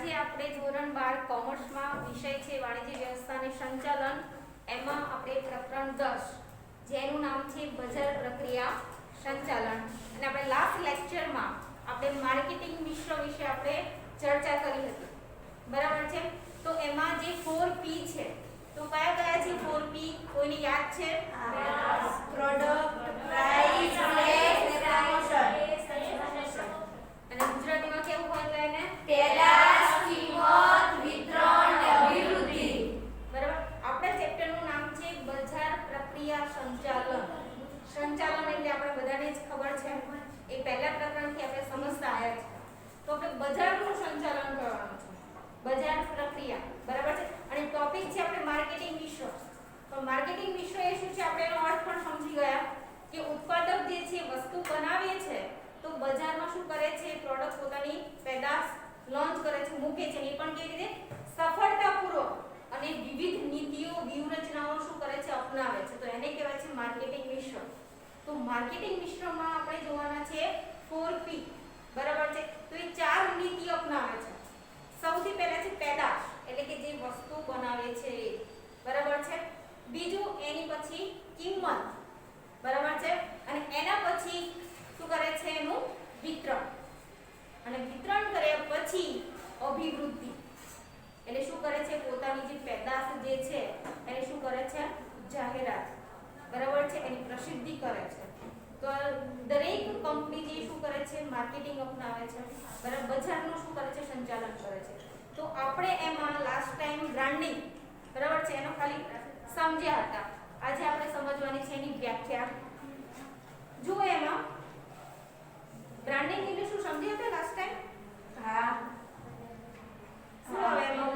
આજે આપણે ધોરણ 12 કોમર્સમાં વિષય છે વાણિજ્ય વ્યવસ્થા અને સંચાલન, એમાં આપણે પ્રકરણ 10 જેનું નામ છે બજાર પ્રક્રિયા સંચાલન, અને આપણે લાસ્ટ લેક્ચરમાં આપણે માર્કેટિંગ મિશ્ર વિશે આપણે ચર્ચા કરી હતી, બરાબર છે? તો એમાં જે 4P છે, તો કયા કયા છે 4P? કોઈને યાદ છે? પ્રોડક્ટ, પ્રાઇસ, પ્લેસ અને પ્રમોશન. અને ગુજરાતીમાં કેવું હોય તો એને પેદાશ, કિંમત, વિતરણ અને અભિવૃદ્ધિ. બરાબર. આપણા ચેપ્ટરનું નામ છે બજાર પ્રક્રિયા સંચાલન. સંચાલન એટલે આપણે બધાને જ ખબર છે, એ પહેલા પ્રકરણથી આપણે સમજતા આવ્યા છે. તો આપણે બજારનું સંચાલન કરવાનું છે, બજાર પ્રક્રિયા, બરાબર છે? અને ટોપિક છે આપણે માર્કેટિંગ મિશ્ર. તો માર્કેટિંગ મિશ્ર એ શું છે, આપણે એનો અર્થ પણ સમજી ગયા કે ઉત્પાદક જે છે વસ્તુ બનાવે છે, તો બજારમાં શું કરે છે, પ્રોડક્ટ પોતાની પેદાશ લોન્ચ કરે છે, મૂકે છે, એ પણ કેવી રીતે સફળતાપૂર્વક અને વિવિધ નીતિઓ વ્યૂહરચનાઓ શું કરે છે, અપનાવે છે. તો એને કહેવાય છે માર્કેટિંગ મિશ્ર. તો માર્કેટિંગ મિશ્રમાં આપણે જોવાના છે 4P, બરાબર છે? તો એ 4 નીતિ અપનાવે છે. સૌથી પહેલા છે પેદાશ, એટલે કે જે વસ્તુ બનાવે છે, બરાબર છે? બીજું એની પછી કિંમત, બરાબર છે? અને એના પછી શું કરે છે, એનું વિતરણ, અને વિતરણ કર્યા પછી અભિવૃદ્ધિ, એટલે શું કરે છે, પોતાની જે પેદાશ જે છે એને શું કરે છે, જાહેરાત, બરાબર છે, એની પ્રસિદ્ધિ કરે છે. તો દરેક કંપની જે શું કરે છે, માર્કેટિંગ અપનાવે છે, બરાબર, બજારનું શું કરે છે, સંચાલન કરે છે. તો આપણે એમાં લાસ્ટ ટાઈમ બ્રાન્ડિંગ, બરાબર છે, એનો ખાલી સમજ્યા હતા. આજે આપણે સમજવાની છે એની વ્યાખ્યા. જુઓ એમાં બ્રાન્ડિંગ એટલે શું સમજ્યા હતા લાસ્ટ ટાઈમ? હા. શું આવે એમાં?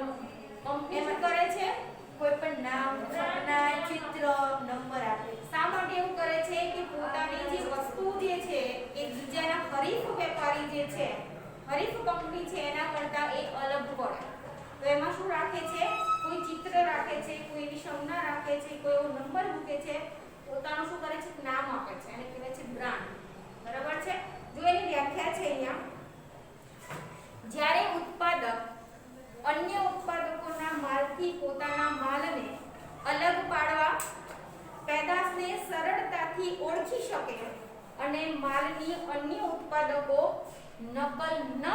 કંપની શું કરે છે, કોઈ પણ નામ, ઘટના, ચિત્ર, નંબર આપે. શા માટે એવું કરે છે કે પોતાની જે વસ્તુ જે છે એ બીજાના હરીફ વેપારી જે છે, હરીફ કંપની છે એના કરતા એ અલગ પડે. તો એમાં શું રાખે છે, કોઈ ચિત્ર રાખે છે, કોઈ એવી સંજ્ઞા રાખે છે, કોઈ એવો નંબર મૂકે છે, પોતાનું શું કરે છે, નામ આપે છે, એને કહેવાય છે બ્રાન્ડ, બરાબર છે? જો એની વ્યાખ્યા છે અહીંયા, જ્યારે ઉત્પાદક અન્ય ઉત્પાદકોના માલથી પોતાના માલને અલગ પાડવા, પેદાશને સરળતાથી ઓળખી શકે અને માલની અન્ય ઉત્પાદકો નકલ ન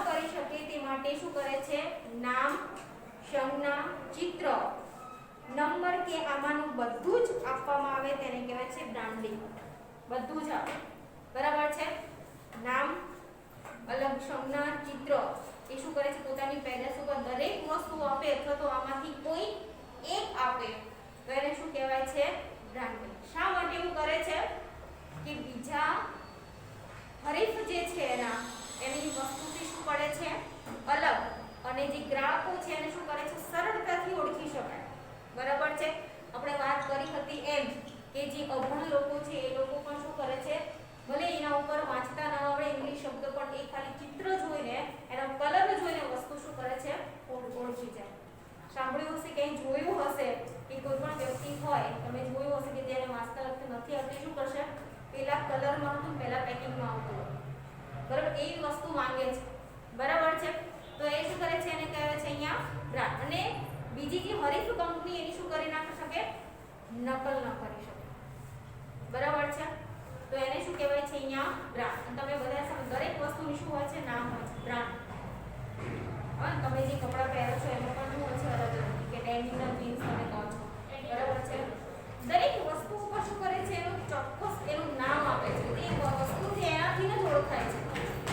કરી શકે તે માટે શું કરે છે, નામ, સંજ્ઞા, ચિત્ર, નંબર કે આમાંનું બધું જ આપવામાં આવે તેને કહેવાય છે બ્રાન્ડિંગ. બધું જ આવે, બરાબર છે? નામ, અલગ સંજ્ઞા, ચિત્ર, એ શું કરે છે, પોતાની પેદાશ ઉપર દરેક વસ્તુ આપે અથવા તો આમાંથી કોઈ એક આપે તો એને શું કહેવાય છે, બ્રાન્ડિંગ. શા માટે એવું કરે છે કે બીજા હરીફ જે છે એની વસ્તુથી શું પડે છે, અલગ, અને જે ગ્રાહકો છે એને શું કરે છે, સરળતાથી ઓળખી શકાય, બરાબર છે? આપણે વાત કરી હતી એમ કે જે અભણ લોકો છે એ લોકો પણ શું કરે છે, ભલે એના ઉપર વાંચતા ન આવડે ઇંગ્લિશ શબ્દ, પણ એ ખાલી ચિત્ર જોઈને, એનો કલર જોઈને વસ્તુ શું કરે છે, ઓળખી જાય. સાંભળ્યું હશે, ક્યાંય જોયું હશે કે કોઈ પણ વ્યક્તિ હોય, તમે જોયું હશે કે જેને વાંચતા લખતા નથી આવતી, શું કરશે, પેલા કલરમાં હતું, પેલા પેકિંગમાં આવતું, બરાબર? એવી વસ્તુ માંગે છે, બરાબર છે? તો એ શું કરે છે, એને કહેવાય છે અહીંયા બ્રાન્ડ. અને બીજી જે હરીફ કંપની એની શું કરી નાખી શકે, નકલ ન કરી શકે, બરાબર છે? તો એને શું કહેવાય છે અહીંયા બ્રાન્ડ. અને તમે બધા સામે દરેક વસ્તુની શું હોય છે, નામ હોય છે, બ્રાન્ડ. હા, તમે જે કપડાં પહેરો છો એમાં પણ શું હોય છે, અલગ અલગ, કે ડેનિમના જીન્સ તમે કહો છો, બરાબર છે? દરેક વસ્તુ ઉપર શું કરે છે, એનું ચોક્કસ એનું નામ આપે છે. એ વસ્તુ છે એનાથી જ ઓળખાય છે,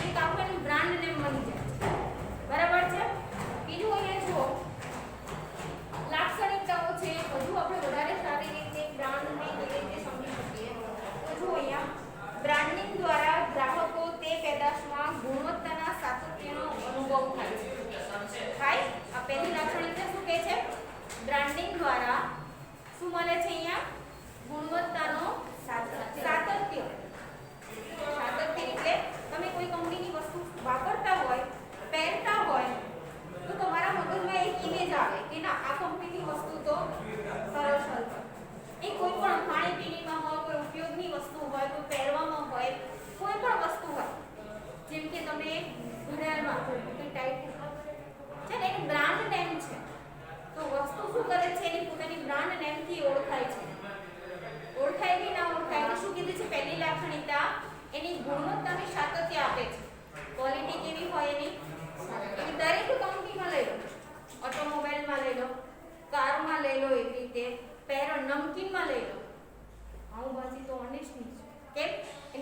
એક આખું એનું બ્રાન્ડ નેમ બની જાય છે, બરાબર છે? બીજું અહીંયા જુઓ લાક્ષણિકતાઓ છે, બધું આપણે વધારે સારી રીતે બ્રાન્ડને કેવી રીતે સમજી શકીએ. તો જુઓ અહીંયા બ્રાન્ડિંગ દ્વારા ગ્રાહકો તે પેદાશમાં ગુણવત્તાના સાતત્યનો અનુભવ થાય છે. આ પહેલી લાક્ષણિકતા શું કહે છે, બ્રાન્ડિંગ દ્વારા શું મળે છે, અહીંયા ગુણવત્તાનો સાતત્ય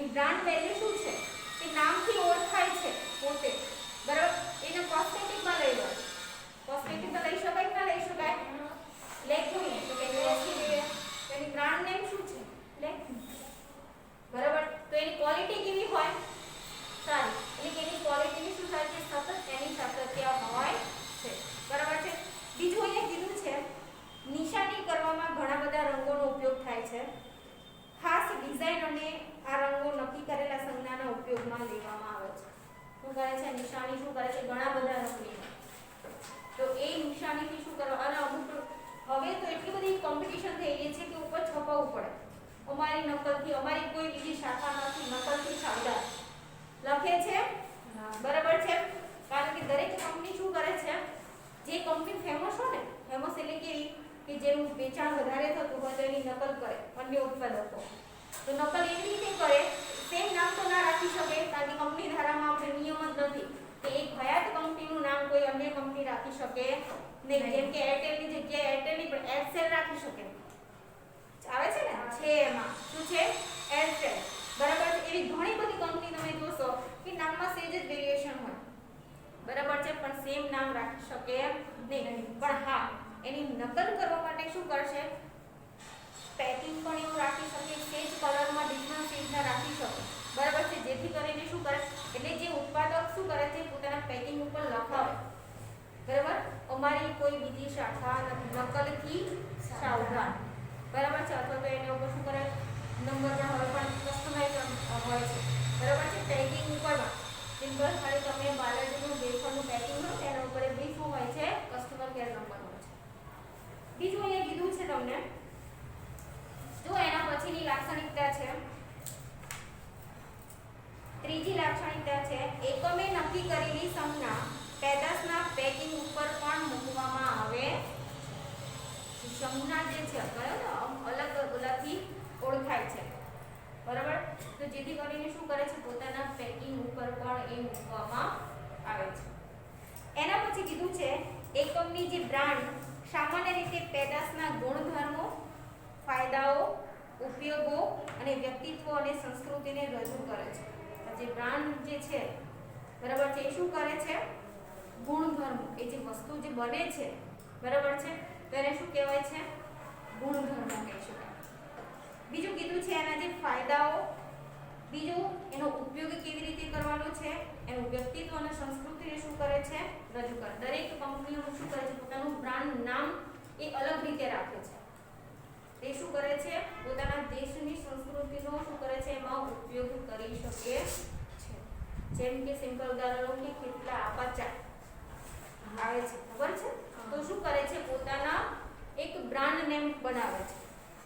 એની બ્રાન્ડ વેલ્યુ શું છે કે નામથી ઓળખાય છે પોતે, બરાબર. એને કોસ્મેટિકમાં લઈ લો, કોસ્મેટિકમાં લઈ શકાય કે ના લઈ શકાય? લેક્મી, તો કે એની બ્રાન્ડ નેમ શું છે? લેક્મી, બરાબર. તો એની ક્વોલિટી કેવી હોય? સારી. એટલે કે એની ક્વોલિટીની શું થાય છે? સતત એની સાતત્ય હોય છે, બરાબર છે. બીજું અહીંયા કીધું છે નિશાની કરવામાં ઘણા બધા રંગોનો ઉપયોગ થાય છે. ખાસ ડિઝાઇન અને આ રંગો નક્કી કરેલા સંજ્ઞાના ઉપયોગમાં લેવામાં આવે છે. શું કરે છે? નિશાની શું કરે છે? ઘણા બધા રંગની. તો એ નિશાનીથી શું કરવા? અને અમુક હવે તો એટલી બધી કોમ્પિટિશન થઈ ગઈ છે કે ઉપર છપાવવું પડે. અમારી નકલથી, અમારી કોઈ બીજી શાખામાંથી નકલથી સાવધાન લખે છે, બરાબર છે. કારણ કે દરેક કંપની શું કરે છે? જે કંપની ફેમસ હોય ને, ફેમસ એટલે કે જેનું વેચાણ વધારે થતું હોય તો એની નકલ કરે અન્ય ઉત્પાદકો. તો નકલ એવી રીતે કરે, સેમ નામ તો ના રાખી શકે કારણ કે કંપની ધારામાં આપણે નિયમ જ નથી કે એક હયાત કંપનીનું નામ કોઈ અન્ય કંપની રાખી શકે નહીં. જેમ કે એરટેલની જગ્યાએ એરટેલની પણ એરસેલ રાખી શકે. આવે છે ને, છે એમાં શું છે? એરટેલ, બરાબર છે. એવી ઘણી બધી કંપની તમે જોશો કે નામમાં સેજ જ વેરિએશન હોય, બરાબર છે, પણ સેમ નામ રાખી શકે નહીં. પણ હા, એની નકલ કરવા માટે શું કરશે? પેકિંગ પણ એવું રાખી શકે, સેજ કલરમાં ડિફરન્ટ સેજના રાખી શકે, બરાબર છે. જેથી કરીને શું કરે? એટલે જે ઉત્પાદક શું કરે છે? પોતાના પેકિંગ ઉપર લખાવે, બરાબર, અમારી કોઈ બીજી શાખા નકલથી સાવધાન, બરાબર છે. અથવા તો એના ઉપર શું કરે? નંબર પણ હવે પણ કસ્ટમાઇઝ હોય છે, બરાબર છે. પેકિંગ ઉપરમાં સિમ્પલ ખાલી તમે બાલાજીનું વેફરનું પેકિંગ કરો તેના ઉપર બી શું હોય છે? કસ્ટમર કેર નંબર હોય છે. બીજું અહીંયા કીધું છે તમને, જો એના પછીની લાક્ષણિકતા છે, ત્રીજી લાક્ષણિકતા છે એકમે નક્કી કરેલી સંજ્ઞા પેદાશના પેકિંગ ઉપર પણ મૂકવામાં આવે. સંજ્ઞા જે છે અલગ અલગથી ઓળખાય છે, બરાબર. તો જેથી કરીને શું કરે છે? પોતાના પેકિંગ ઉપર પણ એ મૂકવામાં આવે છે. એના પછી કીધું છે એકમની જે બ્રાન્ડ સામાન્ય રીતે પેદાશના ગુણધર્મો, ફાયદાઓ, ઉપયોગો અને વ્યક્તિત્વ અને સંસ્કૃતિને રજૂ કરે છે. જે બ્રાન્ડ જે છે, બરાબર છે, એ શું કરે છે? ગુણધર્મો, એ જે વસ્તુ જે બને છે, બરાબર છે, તો એને શું કહેવાય છે? ગુણધર્મો કહી શકાય. બીજું કીધું છે એના જે ફાયદાઓ, બીજું એનો ઉપયોગ કેવી રીતે કરવાનો છે, એનું વ્યક્તિત્વ અને સંસ્કૃતિને શું કરે છે? રજૂ કરે. દરેક કંપનીઓ શું કરે છે? પોતાનું બ્રાન્ડ નામ એ અલગ રીતે રાખે છે. તે શું કરે છે? પોતાના દેશની સંસ્કૃતિનો શું કરે છે? એમાં ઉપયોગ કરી શકે છે. જેમ કે સિમ્પલ ઉદાહરણો કે કેટલા આપાચા આવે છે, ખબર છે? તો શું કરે છે? પોતાના એક બ્રાન્ડ નેમ બનાવે છે.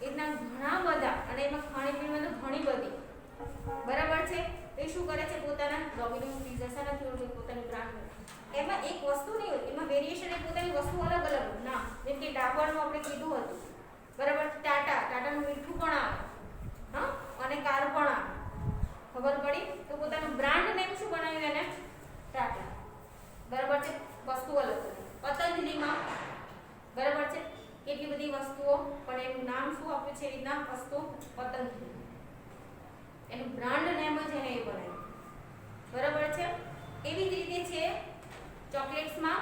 એના ઘણા બધા, અને એમાં ખાણીપીણીમાં તો ઘણી બધી, બરાબર છે. એ શું કરે છે? પોતાના ડોમિનોઝ પિઝા સાનાથી પોતાની બ્રાન્ડ, એમાં એક વસ્તુ નહીં હોય, એમાં વેરિએશન, એ પોતાની વસ્તુ અલગ અલગ ના. જેમ કે ડાબરનું આપણે કીધું હતું, બરાબર. ટાટાનું મીઠું પણ આવે, હા, અને કાર પણ આવે, ખબર પડી? તો પોતાનું બ્રાન્ડ નેમ શું બનાવ્યું એને? ટાટા, બરાબર છે. વસ્તુ અલગ અલગ. પતંજલિમાં, બરાબર છે, કેટલી બધી વસ્તુઓ, પણ એનું નામ શું આપ્યું છે? એના વસ્તુ પતંજલિ, એનું બ્રાન્ડ નેમ જ એને એ બનાવ્યું, બરાબર છે. એવી જ રીતે છે ચોકલેટ્સમાં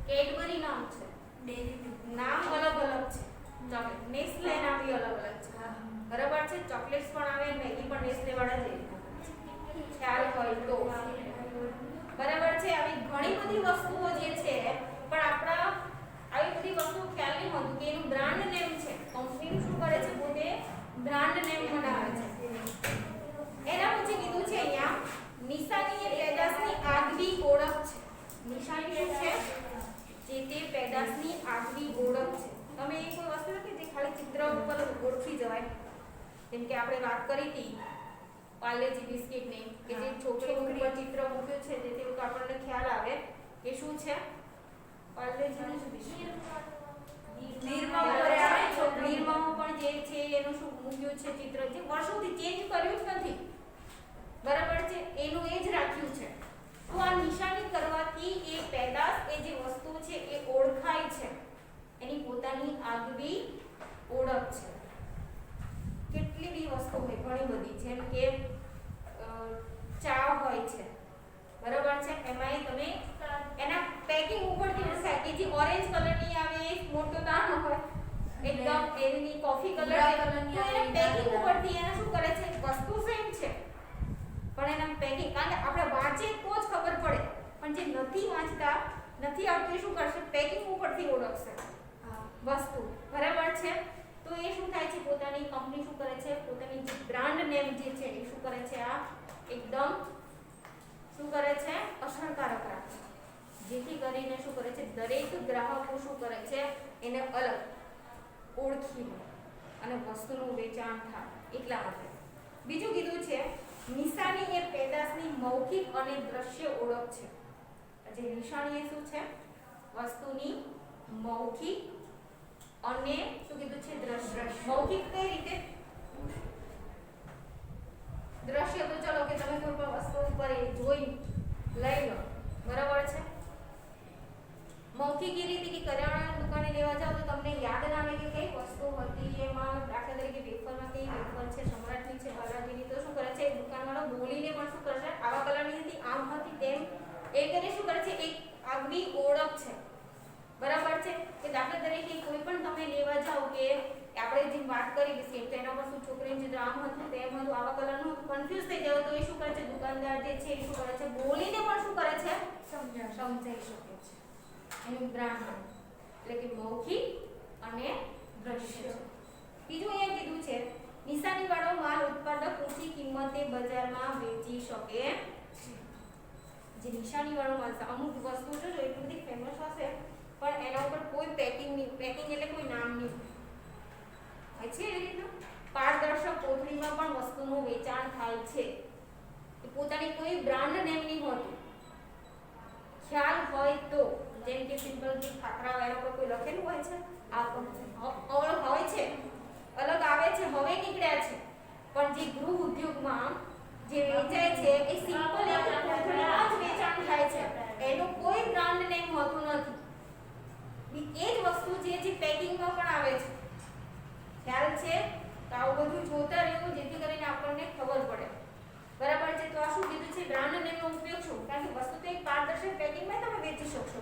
કેડબરી નામ છે, નામ અલગ અલગ છે. ચોકલેટ નેસ્લે નામ બી અલગ અલગ છે, બરાબર છે. ચોકલેટ્સ પણ આવે, મેગી પણ નેસ્લે વાળા જ ખ્યાલ હોય તો, બરાબર છે. આવી ઘણી બધી વસ્તુઓ જે છે, પણ આપણા આવી બધી વસ્તુઓ ખ્યાલ નહીં હોતું કે એનું બ્રાન્ડ નેમ છે. કંપની શું કરે છે? પોતે બ્રાન્ડ નેમ બનાવે છે. એના પછી કીધું છે અહીંયા નિશાની એ પેદાશની આગવી ઓળખ છે. નિશાની શું છે? જે તે પેદાશની આગવી ઓળખ છે. તમે એ કોઈ વસ્તુ નથી જે ખાલી ચિત્ર ઉપર ઓળખી જવાય. જેમ કે આપણે વાત કરી હતી પાર્લેજી બિસ્કિટની, કે જે છોકરી ઉપર ચિત્ર મૂક્યું છે જેથી તો આપણને ખ્યાલ આવે કે શું છે પાર્લેજીનું શું બિસ્કિટ. નિરમામાં પણ જે છે એનું શું મૂક્યું છે ચિત્ર, જે વર્ષોથી ચેન્જ કર્યું જ નથી, બરાબર છે, એનું એ જ રાખ્યું છે. તો આ નિશાની કરવાથી એ પેદાશ, એ જે વસ્તુ છે એ ઓળખાય છે, એની પોતાની આગવી ઓળખ છે. કેટલી કેટલી બી વસ્તુ હોય ઘણી બધી, જેમ કે ચા હોય છે, બરાબર છે, એમાંય તમે એના પેકિંગ ઉપરથી ઓળખાય કે જે ઓરેન્જ કલરની આવે એ મોટો દાણો હોય, એકદમ એની કોફી કલર કલરની આવે પેકિંગ ઉપરથી એને શું કરે છે, વસ્તુ સેમ છે પણ એના પેકિંગ, કારણ કે આપણે વાંચીએ તો જ ખબર પડે, પણ જે નથી વાંચતા નથી આવતું એ શું કરશે, પેકિંગ ઉપરથી ઓળખશે વસ્તુ, બરાબર છે. તો એ શું થાય છે, પોતાની કંપની શું કરે છે, પોતાની જે બ્રાન્ડ નેમ જે છે એ શું કરે છે, આ એકદમ શું કરે છે, અસરકારક રાખે, જેથી કરીને શું કરે છે, દરેક ગ્રાહકો શું કરે છે, એને અલગ ઓળખી લે અને વસ્તુનું વેચાણ થાય, એટલા માટે. બીજું કીધું છે નિશાની એ પેદાશની મૌખિક અને દ્રશ્ય ઓળખ છે. જે નિશાની એ શું છે, વસ્તુની મૌખિક અને શું કીધું છે, દ્રશ્ય. મૌખિક કઈ રીતે, દ્રશ્ય તો ચલો કે તમે કોઈ પણ વસ્તુ ઉપર જોઈ લઈ લો, બરાબર છે. મૌખિક એ રીતે કે કરિયાણાની દુકાને લેવા જાવ તો તમને યાદ ના આવે કે કઈ વસ્તુ હતી, એમાં દાખલા તરીકે વેફરમાં કઈ વેફર છે, સમ્રાટની છે, બાલાજીની, તો શું કરે છે, દુકાનવાળો બોલીને પણ શું કરશે, આવા કલરની હતી, આમ હતી, તેમ એ કરીને શું કરે છે, એક આગવી ઓળખ છે, બરાબર છે. કે દાખલા તરીકે કોઈ પણ તમે લેવા જાવ કે આપણે જે વાત કરી બિસ્કિટ, તો એના પર શું છોકરીનું ચિત્ર આમ હતું, તેમ હતું, આવા કલરનું હતું, કન્ફ્યુઝ થઈ જાવ તો એ શું કરે છે, દુકાનદાર જે છે એ શું કરે છે, બોલીને પણ શું કરે છે, સમજાઈ શકે છે. એનું બ્રાન્ડ એટલે કે મૌખિક અને દ્રશ્ય. બીજું અહીંયા કીધું છે નિશાનીવાળો માલ ઉત્પાદક ઊંચી કિંમતે બજારમાં વેચી શકે. જે નિશાનીવાળો માલ છે, અમુક વસ્તુ જો એટલી બધી ફેમસ હશે પણ એના ઉપર કોઈ પેકિંગ નહીં, પેકિંગ એટલે કોઈ નામ નહીં હોય છે, એવી રીતના પારદર્શક કોથળીમાં પણ વસ્તુનું વેચાણ થાય છે. પોતાની કોઈ બ્રાન્ડ નેમ નહીં હોતું, ખ્યાલ હોય તો, જેમ કે સિમ્પલ જે ખાખરા એના પર કોઈ લખેલું હોય છે, આ પણ હોય છે, અલગ આવે છે, હવે નીકળ્યા છે, પણ જે ગૃહ ઉદ્યોગમાં જે વેચાય છે એ સિમ્પલ એક કોથળીમાં જ વેચાણ થાય છે, એનું કોઈ બ્રાન્ડ નેમ હોતું નથી. એ જ વસ્તુ જે પેકિંગમાં પણ આવે છે, ખ્યાલ છે, તો આવું બધું જોતા રહેવું જેથી કરીને આપણને ખબર પડે, બરાબર છે. તો આ શું કીધું છે, બ્રાન્ડ નેમનો ઉપયોગ શું, કારણ કે વસ્તુ તો એક પારદર્શક પેકિંગમાં તમે વેચી શકશો,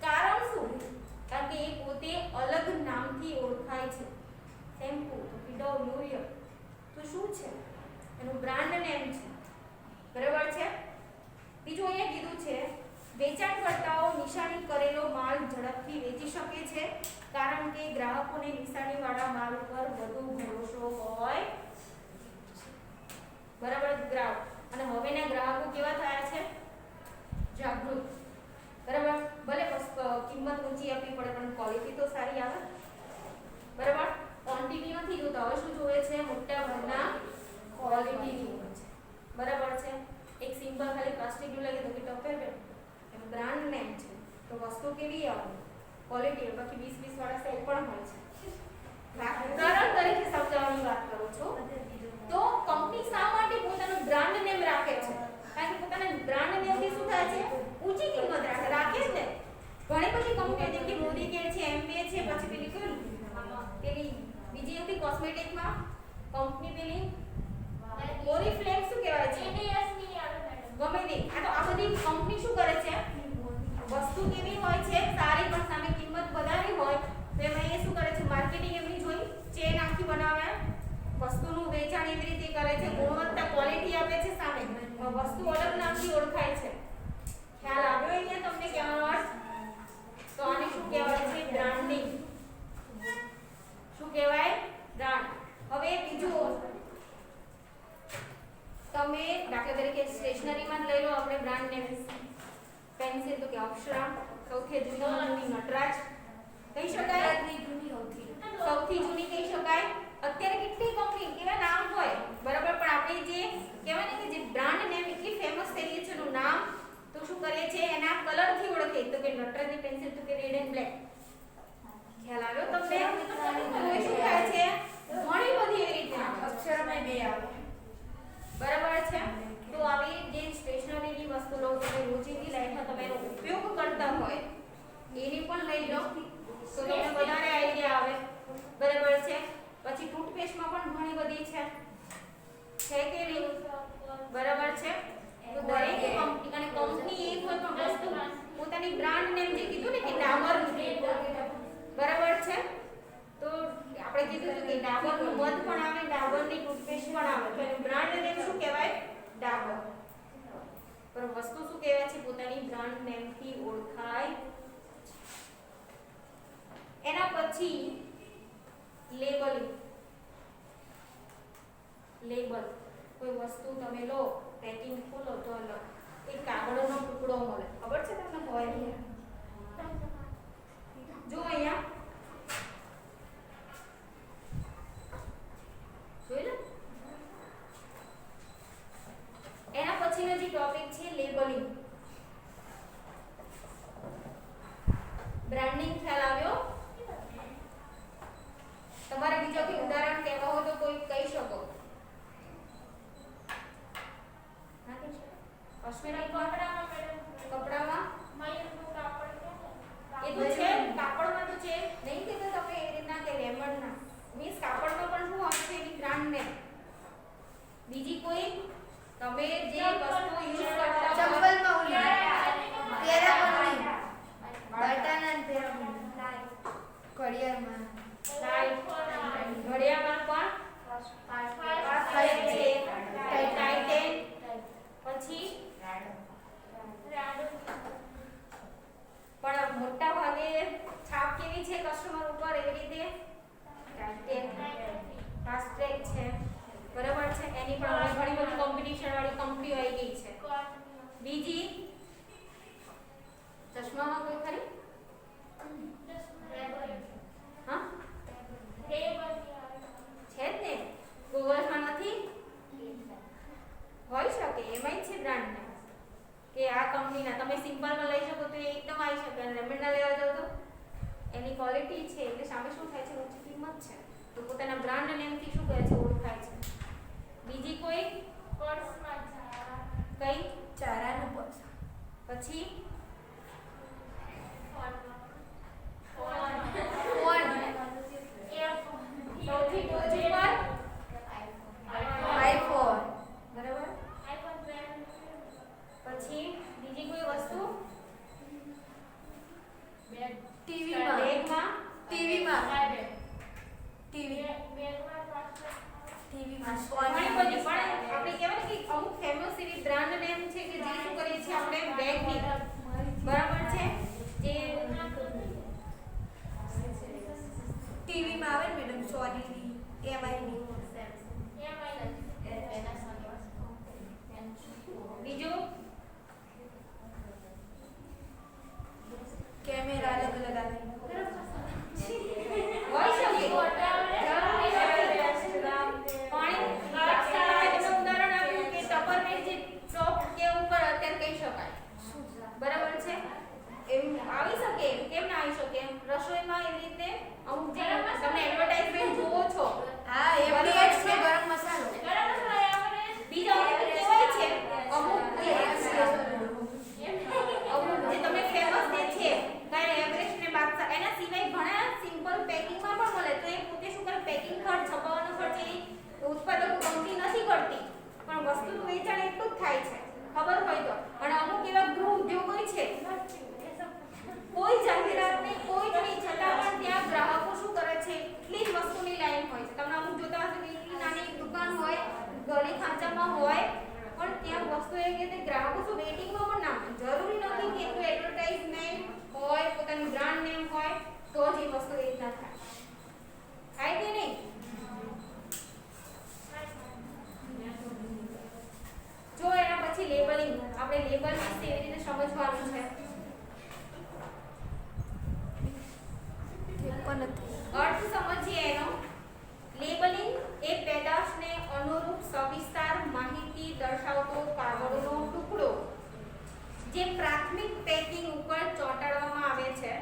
કારણ શું, કારણ કે એ પોતે અલગ નામથી ઓળખાય છે. શેમ્પુ તો પીડો લોરિયલ તો શું છે, એનું બ્રાન્ડ નેમ છે, બરાબર છે. બીજું અહીંયા કીધું છે વેચાણકર્તાઓ નિશાની કરેલો માલ ઝડપથી વેચી શકે છે, કારણ કે ગ્રાહકોને નિશાનીવાળા માલ પર વધુ ભરોસો હોય, બરાબર. ગ્રાહક અને હવેના ગ્રાહકો કેવા થયા છે, જાગૃત, બરાબર. ભલે કિંમત ઊંચી આપવી પડે પણ ક્વોલિટી તો સારી આવે, બરાબર. ક્વોન્ટિટી નથી જોતા, હવે શું જોવે છે, મોટા ભાગના ક્વોલિટી જોવે છે, બરાબર છે. એક સિમ્પલ ખાલી પ્લાસ્ટિકનું લાગે તો કે ટપેર એનું બ્રાન્ડ નેમ છે, તો વસ્તુ કેવી આવે, ક્વોલિટી, બાકી 20 વાળા સેલ પણ હોય છે. ઉદાહરણ તરીકે સમજાવવાની વાત કરું છું, તો કંપની શા માટે પોતાનું બ્રાન્ડ નેમ રાખે છે, કારણ કે પોતાના બ્રાન્ડ નેમથી શું થાય છે, ઊંચી કિંમત રાખે છે ને. ઘણી બધી કંપનીઓ જેમ કે મોદી કેર છે, એમબીએ છે, પછી પેલી પેલી બીજી હતી કોસ્મેટિકમાં કંપની પેલી ઓરિફ્લેમ શું કહેવાય છે, ગમે તે, આ બધી કંપની શું કરે છે, વસ્તુ કેવી હોય છે, સારી પણ સામે કિંમત વધારે હોય તો એમાં એ શું કરે છે, માર્કેટિંગ એમની જોઈ ચેન આખી બનાવે, વસ્તુનું વેચાણ એવી રીતે કરે છે, ગુણવત્તા ક્વોલિટી આપે છે, સામે વસ્તુ અલગ નામથી ઓળખાય છે. ખ્યાલ આવ્યો અહીંયા તમને કહેવાનો અર્થ? તો આને શું કહેવાય છે, બ્રાન્ડિંગ. શું કહેવાય, બ્રાન્ડ. હવે બીજું તમે દાખલા તરીકે સ્ટેશનરીમાં જ લઈ લો, આપણે બ્રાન્ડ નેમ પેન્સિલ તો કે અક્ષરા, સૌથી જૂની નટરાજ કહી શકાય, સૌથી જૂની કહી શકાય. અત્યારે કેટલી કંપની કેવા નામ હોય, બરાબર, પણ આપણે જે કહેવાય ને કે જે બ્રાન્ડ નેમ એટલી ફેમસ થઈ ગઈ છે, એનું નામ તો શું કરે છે, એના કલરથી ઓળખે, તો કે નટરાજની પેન્સિલ તો કે રેડ એન્ડ બ્લેક. ખ્યાલ આવ્યો તમને? તો શું થાય છે, ઘણી બધી એવી રીતે અક્ષરમાં બે આવે, બરાબર છે. તો આવી જે સ્ટેશનરીની વસ્તુ લો, તમે રોજિંદી લાઈફમાં તમે એનો ઉપયોગ કરતા હોય એની પણ લઈ લો તો તમને વધારે આઈડિયા આવે, બરાબર છે. પછી ટૂથપેસ્ટમાં પણ ઘણી બધી છે કે નહીં? બરાબર છે. તો દરેક કંપની અને કંપની એક હોય પણ વસ્તુ પોતાની બ્રાન્ડ નેમ જે કીધું ને કે ડાબર, બરાબર છે. તો આપણે કીધું હતું કે ડાબરનું મધ પણ આવે, ડાબરની ટૂથપેસ્ટ પણ આવે, તો એનું બ્રાન્ડ નેમ શું કહેવાય? ડાબર. પણ વસ્તુ શું કહેવાય છે? પોતાની બ્રાન્ડ નેમથી ઓળખાય. એના પછી લેબલિંગ. લેબલ કોઈ વસ્તુ તમે લો, પેકિંગ ખોલો તો એક કાગળનો ટુકડો મળે, ખબર છે તમને? હોય જો અહીંયા જોઈ લો. એના પછીનો જે ટોપિક છે લેબલિંગ. બ્રાન્ડિંગ ખ્યાલ આવ્યો? તમારે બીજો કોઈ ઉદાહરણ કહેવા હોય તો કોઈ કહી શકો. કપડામાં એ તો છે, કાપડમાં તો છે નહીં કે તમે એ રીતના કે રેમંડના મીન્સ કાપડમાં પણ શું આવશે એની બ્રાન્ડ નેમ. બીજી કોઈ તમે જે વસ્તુ યુઝ કરતા ચંપલમાં બટન ઘડિયાળમાં ઘડિયાળમાં પણ છે ટાઇટન. પછી પણ મોટા ભાગે છાપ કેવી છે કસ્ટમર ઉપર? એવી રીતે ટાઇટન, ફાસ્ટ્રેક છે, બરાબર છે. એની પણ હવે ઘણી બધી કોમ્પિટિશન વાળી કંપનીઓ આવી ગઈ છે. બીજી ચશ્મામાં કોઈ ખરી? હા છે જ ને. ગૂગલમાં નથી? હોઈ શકે, એમાંય છે બ્રાન્ડ ને કે આ કંપનીના. તમે સિમ્પલમાં લઈ શકો તો એ એકદમ આવી શકે, અને રેમંડના લેવા જાવ તો એની ક્વોલિટી છે એટલે સામે શું થાય છે? ઊંચી કિંમત છે, તો પોતાના બ્રાન્ડ નેમથી શું કહે છે? ઓળખાય છે. બીજી કોઈ? પર્સમાં કઈ? ચારાનું પર્સ. પછી સૌથી ટોચ ઉપર આઈફોન. બરાબર. પછી બીજી કોઈ વસ્તુ? ટીવીમાં. બેગમાં? ટીવીમાં. ઘણી બધી પણ આપણે કહેવાય કે અમુક ફેમસ એવી બ્રાન્ડ નેમ છે કે જે શું કરીએ છીએ આપણે બેગની, બરાબર છે. જે ટીવીમાં આવે ને મેડમ, સોનીની, એમઆઈની. બીજું કેમેરા અલગ અલગ આવે. હોય શકે. ઉદાહરણ આપ્યું કે ટપરવેર જે ટોપ કે ઉપર અત્યારે કહી શકાય, બરાબર છે. એમ આવી શકે. કેમ ના આવી શકે? રસોઈમાં એવી રીતે અમુક જે તમે એડવર્ટાઇઝમેન્ટ જોવો છો, હા, એમડીએક્સ ને ગરમ મસાલો. બીજા અમુક કહેવાય છે અમુક જે તમે ફેમસ જે છે કાંઈ એવરેસ્ટ ને બાદશાહ, એના સિવાય ઘણા સિમ્પલ પેકિંગમાં પણ મળે. તો એ પોતે શું કરે? પેકિંગ ખર્ચ, છપાવવાનો ખર્ચ એ ઉત્પાદકો કંપની નથી કરતી, પણ વસ્તુનું વેચાણ એટલું જ થાય છે, ખબર હોય તો. અને અમુક એવા ગૃહ ઉદ્યોગો છે કોઈ જાહેરાત નહીં, કોઈ જ નહીં, છતાં પણ ત્યાં ગ્રાહકો શું કરે છે? એટલી જ વસ્તુની લાઈન હોય છે. તમે અમુક જોતા હશો કે એટલી નાની દુકાન હોય, ગલી ખાંચામાં હોય, પણ ત્યાં વસ્તુ એ કે ગ્રાહકો શું વેટિંગમાં પણ ના હોય. જરૂરી નથી કે કોઈ એડવર્ટાઇઝમેન્ટ હોય, પોતાની બ્રાન્ડ નેમ હોય તો જ એ વસ્તુ એ રીતના થાય. થાય કે નહીં? જો એના પછી લેબલિંગ. આપણે લેબલ વિશે એવી રીતે સમજવાનું છે. અર્થ સમજીએ એનો. લેબલિંગ એ પેદાશને અનુરૂપ સવિસ્તાર માહિતી દર્શાવતો કાગળનો ટુકડો જે પ્રાથમિક પેકિંગ ઉપર ચોંટાડવામાં આવે છે,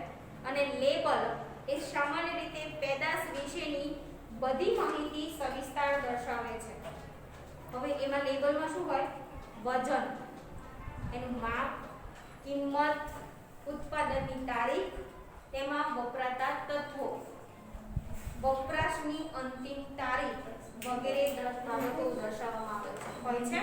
અને લેબલ એ સામાન્ય રીતે પેદાશ વિશેની બધી માહિતી સવિસ્તાર દર્શાવે છે. હવે એમાં લેબલમાં શું હોય? વજન, એનું માપ, કિંમત, ઉત્પાદનની તારીખ, તેમાં વપરાતા તત્વો. વપરાશની અંતિમ તારીખ વગેરે બાબતો દર્શાવવામાં આવે છે. હોય છે.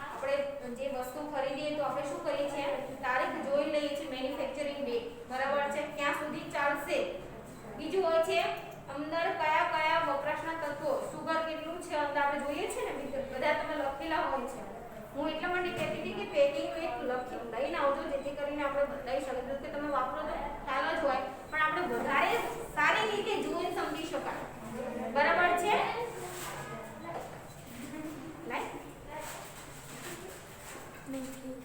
આપણે જે વસ્તુ ખરીદીએ તો આપણે શું કરીએ છીએ? તારીખ જોઈ લઈએ છીએ, મેન્યુફેક્ચરિંગ ડેટ, બરાબર છે, ક્યાં સુધી ચાલશે. બીજું હોય છે અંદર કયા કયા વપરાશના તત્વો, સુગર કેટલું છે અંદર આપણે જોઈએ છે ને, બધા તમે લખેલા હોય છે. હું એટલા માટે કહેતી હતી કે પેકિંગ એક લઈને આવજો જેથી કરીને આપણે લઈ શકીએ કે તમે વાપરો તો ખ્યાલ જ હોય, પણ આપણે વધારે સારી રીતે જોઈને સમજી શકાય. બરાબર છે? Like Thank you.